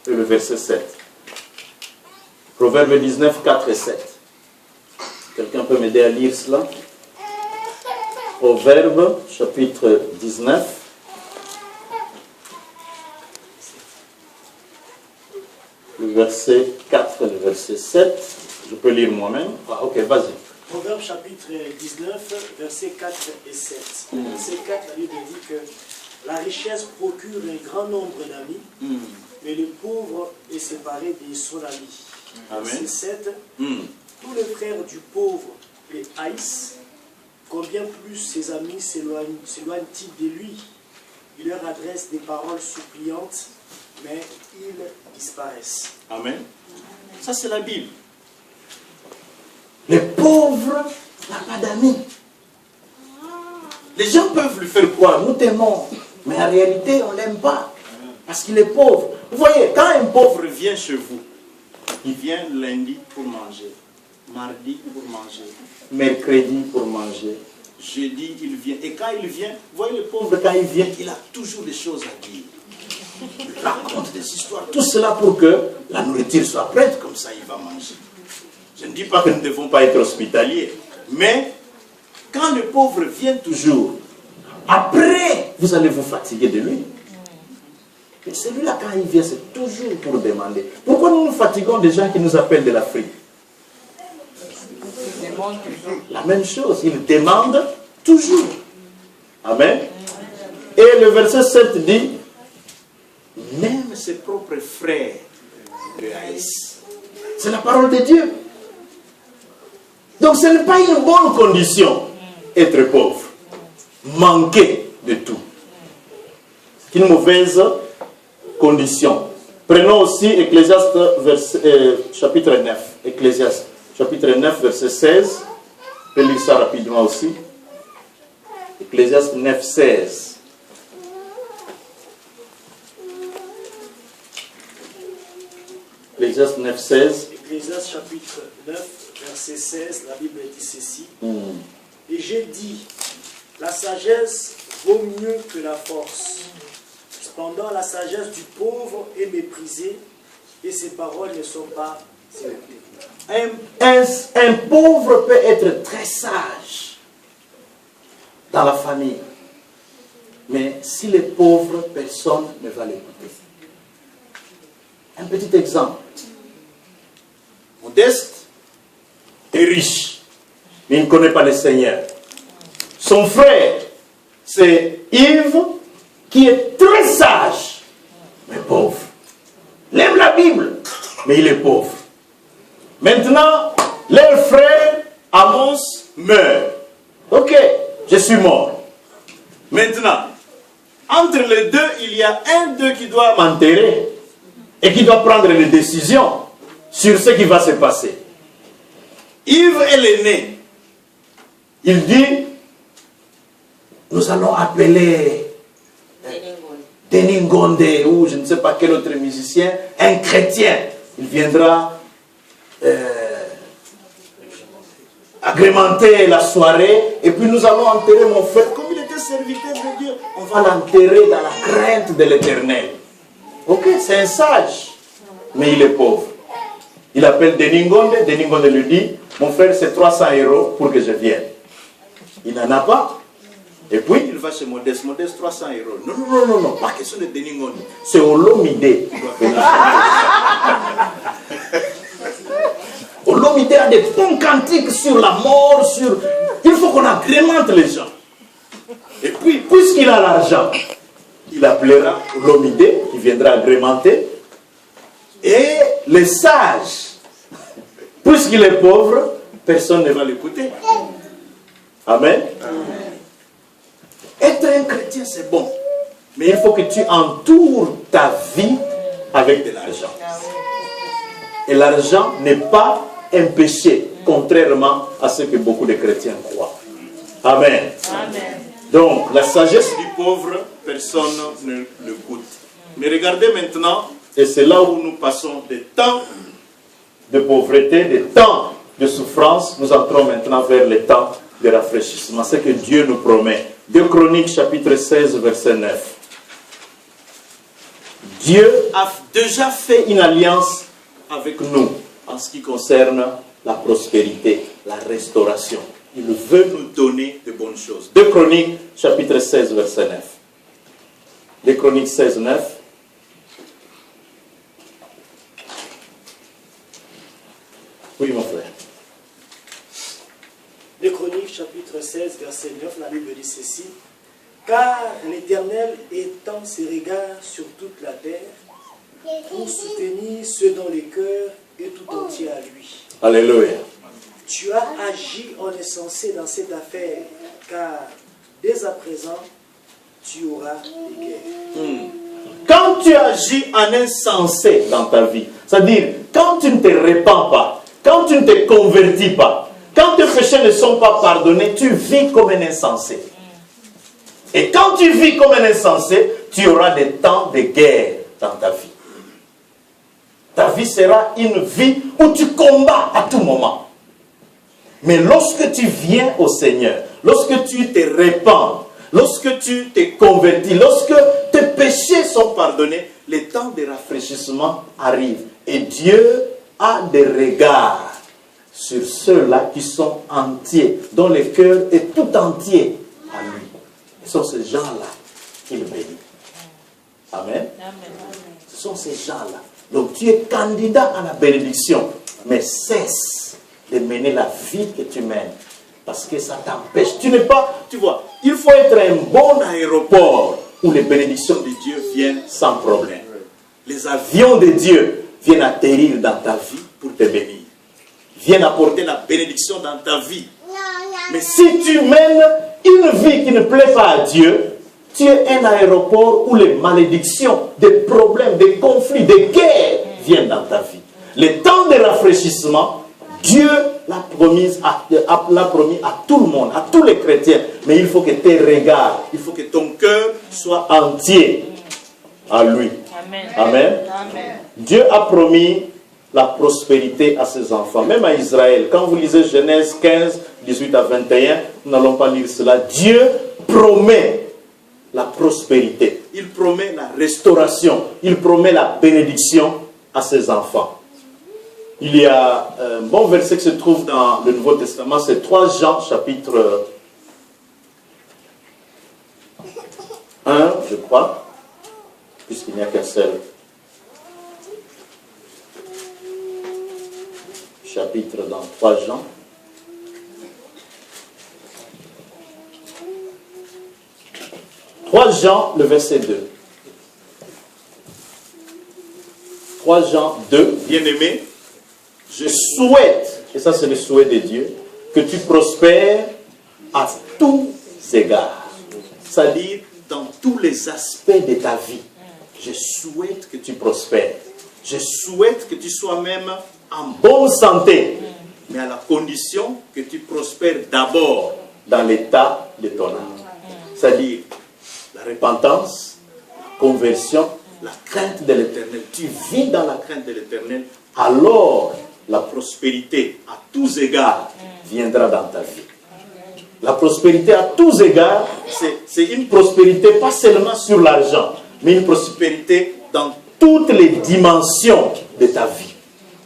et le verset 7. Proverbe 19, 4 et 7. Quelqu'un peut m'aider à lire cela? Proverbe, chapitre 19. Le verset 4 et le verset 7. Je peux lire moi-même. Ah, ok, vas-y. Proverbe chapitre 19, versets 4 et 7. Verset 4, la Bible dit que la richesse procure un grand nombre d'amis, mais le pauvre est séparé de son ami. Verset 7, tous les frères du pauvre les haïssent, combien plus ses amis s'éloignent-ils de lui. Il leur adresse des paroles suppliantes, mais ils disparaissent. Amen. Ça, c'est la Bible. Les pauvres n'ont pas d'amis. Les gens peuvent lui faire croire, nous t'aimons, mais en réalité, on ne l'aime pas, parce qu'il est pauvre. Vous voyez, quand un pauvre vient chez vous, il vient lundi pour manger, mardi pour manger, mercredi pour manger, jeudi il vient. Et quand il vient, vous voyez le pauvre, quand il vient, il a toujours des choses à dire. Il raconte des histoires, tout cela pour que la nourriture soit prête, comme ça il va manger. Je ne dis pas que nous ne devons pas être hospitaliers, mais quand le pauvre vient toujours, après, vous allez vous fatiguer de lui. Et celui-là, quand il vient, c'est toujours pour demander. Pourquoi nous nous fatiguons des gens qui nous appellent de l'Afrique? La même chose, ils demandent toujours. Amen. Et le verset 7 dit, même ses propres frères le haïssent. C'est la parole de Dieu. Donc ce n'est pas une bonne condition, être pauvre, manquer de tout. C'est une mauvaise condition. Prenons aussi Ecclésiaste chapitre 9. Ecclésiaste chapitre 9, verset 16. Je peux lire ça rapidement aussi. Ecclésiaste 9, 16. Ecclésiaste 9, 16. Ecclésiaste chapitre 9, verset 16, la Bible dit ceci. Et j'ai dit, la sagesse vaut mieux que la force. Cependant, la sagesse du pauvre est méprisée et ses paroles ne sont pas écoutées. Un pauvre peut être très sage dans la famille. Mais s'il est pauvre, personne ne va l'écouter. Un petit exemple. Modeste est riche, mais il ne connaît pas le Seigneur. Son frère, c'est Yves, qui est très sage, mais pauvre. Il aime la Bible, mais il est pauvre. Maintenant, leur frère, Amos, meurt. Ok, je suis mort. Maintenant, entre les deux, il y a un d'eux qui doit m'enterrer et qui doit prendre les décisions sur ce qui va se passer. Yves est l'aîné. Il dit, nous allons appeler Denis Ngonde ou je ne sais pas quel autre musicien, un chrétien. Il viendra agrémenter la soirée et puis nous allons enterrer mon frère. Comme il était serviteur de Dieu, on va l'enterrer dans la crainte de l'Éternel. Ok, c'est un sage, mais il est pauvre. Il appelle Denis Ngonde lui dit, mon frère c'est 300 € pour que je vienne. Il n'en a pas. Et puis il va chez Modeste, 300 €. Non, pas question de Denis Ngonde. C'est Olomide qui doit venir. Olomide a des bons cantiques sur la mort, sur... Il faut qu'on agrémente les gens. Et puis, puisqu'il a l'argent, il appellera Olomide qui viendra agrémenter. Et les sages, puisqu'il est pauvre, personne ne va l'écouter. Amen. Être un chrétien, c'est bon. Mais il faut que tu entoures ta vie avec de l'argent. Et l'argent n'est pas un péché, contrairement à ce que beaucoup de chrétiens croient. Amen. Amen. Donc, la sagesse du pauvre, personne ne l'écoute. Mais regardez maintenant, et c'est là où nous passons des temps de pauvreté, des temps de souffrance. Nous entrons maintenant vers les temps de rafraîchissement. C'est ce que Dieu nous promet. 2 Chroniques chapitre 16, verset 9. Dieu a déjà fait une alliance avec nous en ce qui concerne la prospérité, la restauration. Il veut nous donner de bonnes choses. 2 Chroniques, chapitre 16, verset 9. 2 Chroniques 16, 9. Oui, mon frère. 2 Chroniques, chapitre 16, verset 9, la Bible dit ceci. Car l'Éternel étend ses regards sur toute la terre pour soutenir ceux dont le cœur est tout entier à lui. Alléluia. Tu as agi en insensé dans cette affaire, car dès à présent, tu auras des guerres. Quand tu agis en insensé dans ta vie, c'est-à-dire quand tu ne te répands pas, quand tu ne te convertis pas, quand tes péchés ne sont pas pardonnés, tu vis comme un insensé. Et quand tu vis comme un insensé, tu auras des temps de guerre dans ta vie. Ta vie sera une vie où tu combats à tout moment. Mais lorsque tu viens au Seigneur, lorsque tu te répands, lorsque tu te convertis, lorsque tes péchés sont pardonnés, les temps de rafraîchissement arrivent. Et Dieu a des regards sur ceux-là qui sont entiers, dont le cœur est tout entier à lui. Ce sont ces gens-là qu'il bénit. Amen. Ce sont ces gens-là. Donc tu es candidat à la bénédiction, mais cesse de mener la vie que tu mènes. Parce que ça t'empêche. Tu n'es pas, tu vois, il faut être un bon aéroport où les bénédictions de Dieu viennent sans problème. Les avions de Dieu viennent atterrir dans ta vie pour te bénir. Viennent apporter la bénédiction dans ta vie. Mais si tu mènes une vie qui ne plaît pas à Dieu, tu es un aéroport où les malédictions, des problèmes, des conflits, des guerres viennent dans ta vie. Le temps de rafraîchissement, Dieu l'a promis à tout le monde, à tous les chrétiens. Mais il faut que tes regards, il faut que ton cœur soit entier à lui. Amen. Amen. Amen. Dieu a promis la prospérité à ses enfants, même à Israël. Quand vous lisez Genèse 15, 18 à 21, nous n'allons pas lire cela. Dieu promet la prospérité. Il promet la restauration. Il promet la bénédiction à ses enfants. Il y a un bon verset qui se trouve dans le Nouveau Testament, c'est 3 Jean, chapitre 1, je crois, puisqu'il n'y a qu'un seul chapitre dans 3 Jean. « 3 Jean, le verset 2. 3 Jean 2, bien-aimé, je souhaite, et ça c'est le souhait de Dieu, que tu prospères à tous égards. C'est-à-dire dans tous les aspects de ta vie. Je souhaite que tu prospères. Je souhaite que tu sois même en bonne santé, mais à la condition que tu prospères d'abord dans l'état de ton âme. C'est-à-dire la repentance, la conversion, la crainte de l'Éternel. Tu vis dans la crainte de l'Éternel, alors la prospérité à tous égards viendra dans ta vie. La prospérité à tous égards, c'est une prospérité pas seulement sur l'argent, mais une prospérité dans toutes les dimensions de ta vie.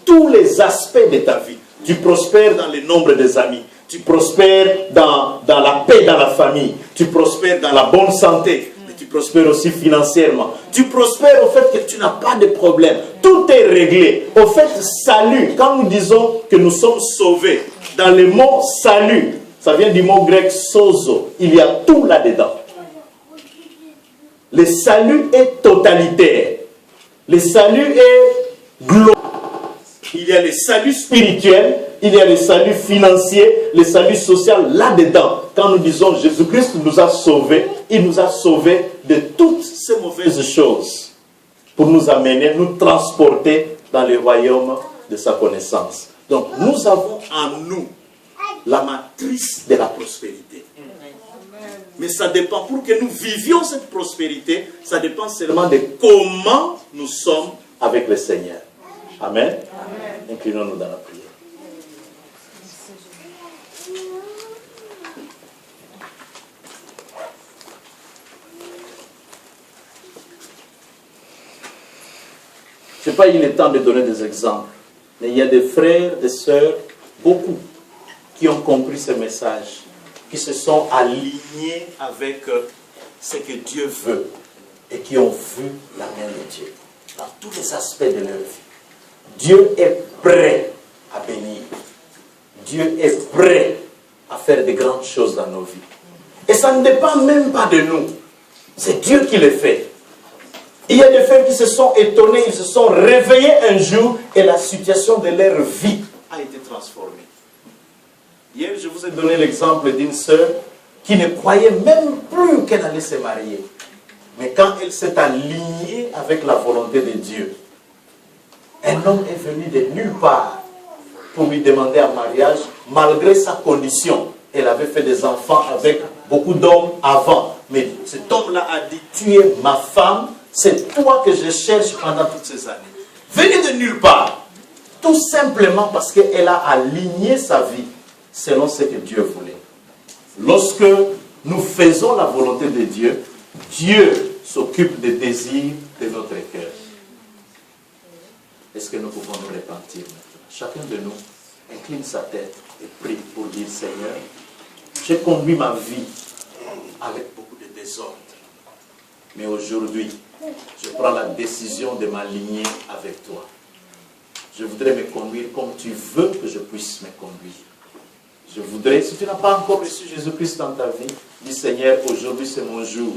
Tous les aspects de ta vie. Tu prospères dans le nombre des amis. Tu prospères dans la paix dans la famille. Tu prospères dans la bonne santé. Mais tu prospères aussi financièrement. Tu prospères au fait que tu n'as pas de problème. Tout est réglé. Au fait, salut. Quand nous disons que nous sommes sauvés, dans le mot salut, ça vient du mot grec sozo. Il y a tout là-dedans. Le salut est totalitaire. Le salut est global. Il y a le salut spirituel, il y a le salut financier, le salut social là-dedans. Quand nous disons Jésus-Christ nous a sauvés, il nous a sauvés de toutes ces mauvaises choses pour nous amener, nous transporter dans le royaume de sa connaissance. Donc nous avons en nous la matrice de la prospérité. Mais ça dépend, pour que nous vivions cette prospérité, ça dépend seulement de comment nous sommes avec le Seigneur. Amen. Inclinons-nous dans la prière. Je n'ai pas eu le temps de donner des exemples, mais il y a des frères, des sœurs, beaucoup, qui ont compris ce message, qui se sont alignés avec ce que Dieu veut et qui ont vu la main de Dieu dans tous les aspects de leur vie. Dieu est prêt à bénir. Dieu est prêt à faire de grandes choses dans nos vies. Et ça ne dépend même pas de nous. C'est Dieu qui le fait. Il y a des frères qui se sont étonnés, ils se sont réveillés un jour et la situation de leur vie a été transformée. Hier, je vous ai donné l'exemple d'une sœur qui ne croyait même plus qu'elle allait se marier. Mais quand elle s'est alignée avec la volonté de Dieu, un homme est venu de nulle part pour lui demander un mariage, malgré sa condition. Elle avait fait des enfants avec beaucoup d'hommes avant. Mais cet homme-là a dit, tu es ma femme, c'est toi que je cherche pendant toutes ces années. Venez de nulle part. Tout simplement parce qu'elle a aligné sa vie selon ce que Dieu voulait. Lorsque nous faisons la volonté de Dieu, Dieu s'occupe des désirs de notre cœur. Est-ce que nous pouvons nous repentir maintenant? Chacun de nous incline sa tête et prie pour dire, Seigneur, j'ai conduit ma vie avec beaucoup de désordre. Mais aujourd'hui, je prends la décision de m'aligner avec toi. Je voudrais me conduire comme tu veux que je puisse me conduire. Je voudrais, si tu n'as pas encore reçu Jésus-Christ dans ta vie, dis Seigneur, aujourd'hui c'est mon jour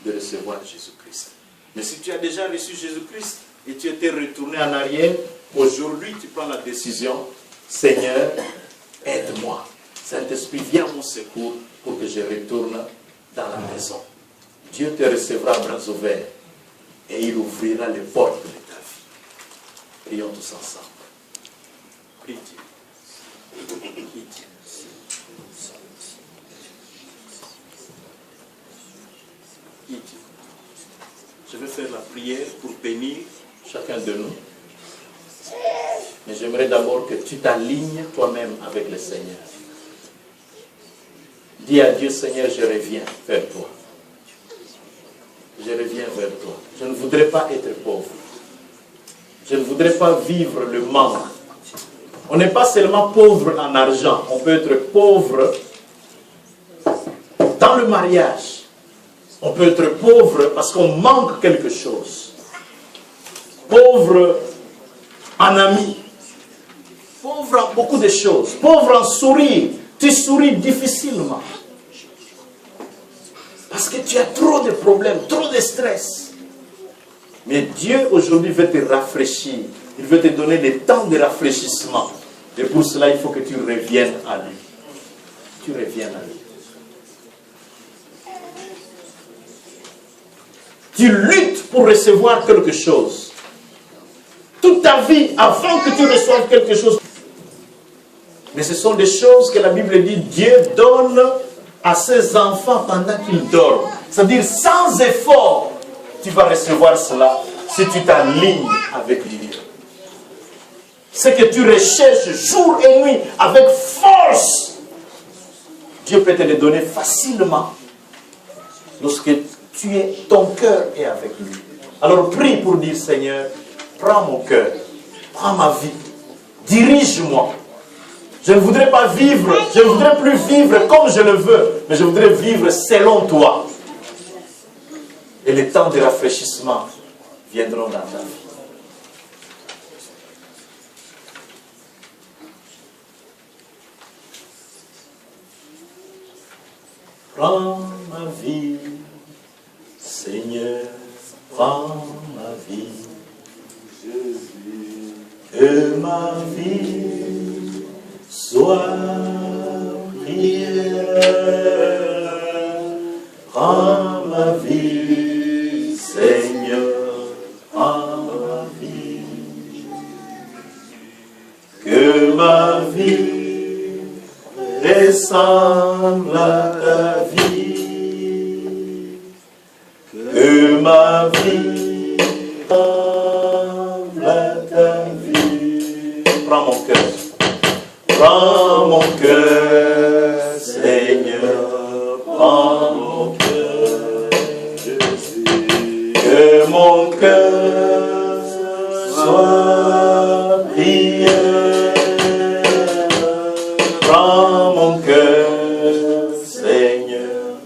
de recevoir Jésus-Christ. Mais si tu as déjà reçu Jésus-Christ et tu étais retourné en arrière, aujourd'hui tu prends la décision, Seigneur, aide-moi. Saint-Esprit, viens à mon secours pour que je retourne dans la maison. Dieu te recevra à bras ouverts et il ouvrira les portes de ta vie. Prions tous ensemble. Prie Dieu. Prie Dieu. Je vais faire la prière pour bénir chacun de nous. Mais j'aimerais d'abord que tu t'alignes toi-même avec le Seigneur. Dis à Dieu, Seigneur, je reviens vers toi. Je reviens vers toi. Je ne voudrais pas être pauvre. Je ne voudrais pas vivre le manque. On n'est pas seulement pauvre en argent. On peut être pauvre dans le mariage. On peut être pauvre parce qu'on manque quelque chose. Pauvre en amis. Pauvre en beaucoup de choses. Pauvre en sourire. Tu souris difficilement. Parce que tu as trop de problèmes, trop de stress. Mais Dieu aujourd'hui veut te rafraîchir. Il veut te donner le temps de rafraîchissement. Et pour cela, il faut que tu reviennes à lui. Tu reviennes à lui. Tu luttes pour recevoir quelque chose. Toute ta vie, avant que tu reçoives quelque chose. Mais ce sont des choses que la Bible dit, Dieu donne à ses enfants pendant qu'ils dorment. C'est-à-dire, sans effort, tu vas recevoir cela si tu t'alignes avec Dieu. Ce que tu recherches jour et nuit avec force, Dieu peut te le donner facilement lorsque ton cœur est avec lui. Alors prie pour dire, Seigneur, prends mon cœur, prends ma vie, dirige-moi. Je ne voudrais pas vivre, je ne voudrais plus vivre comme je le veux, mais je voudrais vivre selon toi. Et les temps de rafraîchissement viendront dans ta vie. Prends ma vie, Seigneur, prends ma vie. Que ma vie soit prière. Prends ma vie, Seigneur, prends ma vie. Que ma vie ressemble à ta vie. Que ma vie ressemble à ta vie. Prends mon cœur. Prends mon cœur, Seigneur, prends mon cœur, Jésus. Que mon cœur reçois prière. Prends mon cœur, Seigneur,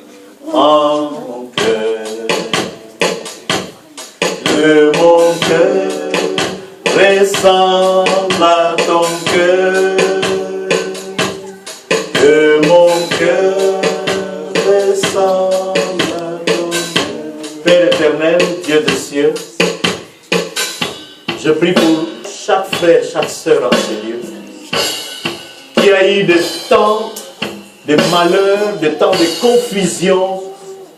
prends mon cœur. Que mon cœur ressemble à ton cœur. Que mon cœur ressemble à ton cœur. Père éternel, Dieu des cieux, je prie pour chaque frère, chaque sœur en ce lieu, qui a eu des temps de malheur, des temps de confusion,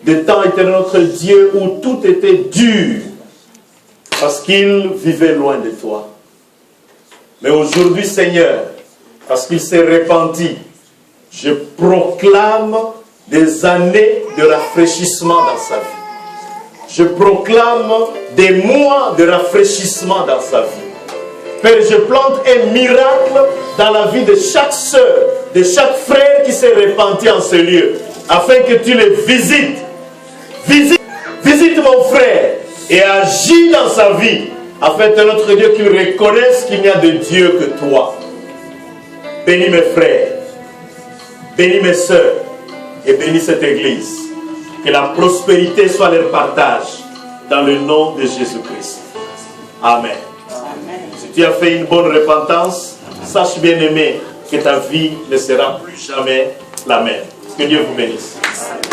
des temps, éternel notre Dieu, où tout était dur, parce qu'il vivait loin de toi. Mais aujourd'hui, Seigneur, parce qu'il s'est repenti, je proclame des années de rafraîchissement dans sa vie. Je proclame des mois de rafraîchissement dans sa vie. Père, je plante un miracle dans la vie de chaque sœur, de chaque frère qui s'est repenti en ce lieu, afin que tu les visites. Visite mon frère et agis dans sa vie, afin que notre Dieu qu'il reconnaisse qu'il n'y a de Dieu que toi. Bénis mes frères, bénis mes sœurs et bénis cette église. Que la prospérité soit leur partage dans le nom de Jésus-Christ. Amen. Amen. Si tu as fait une bonne repentance, sache bien aimé que ta vie ne sera plus jamais la même. Que Dieu vous bénisse. Amen.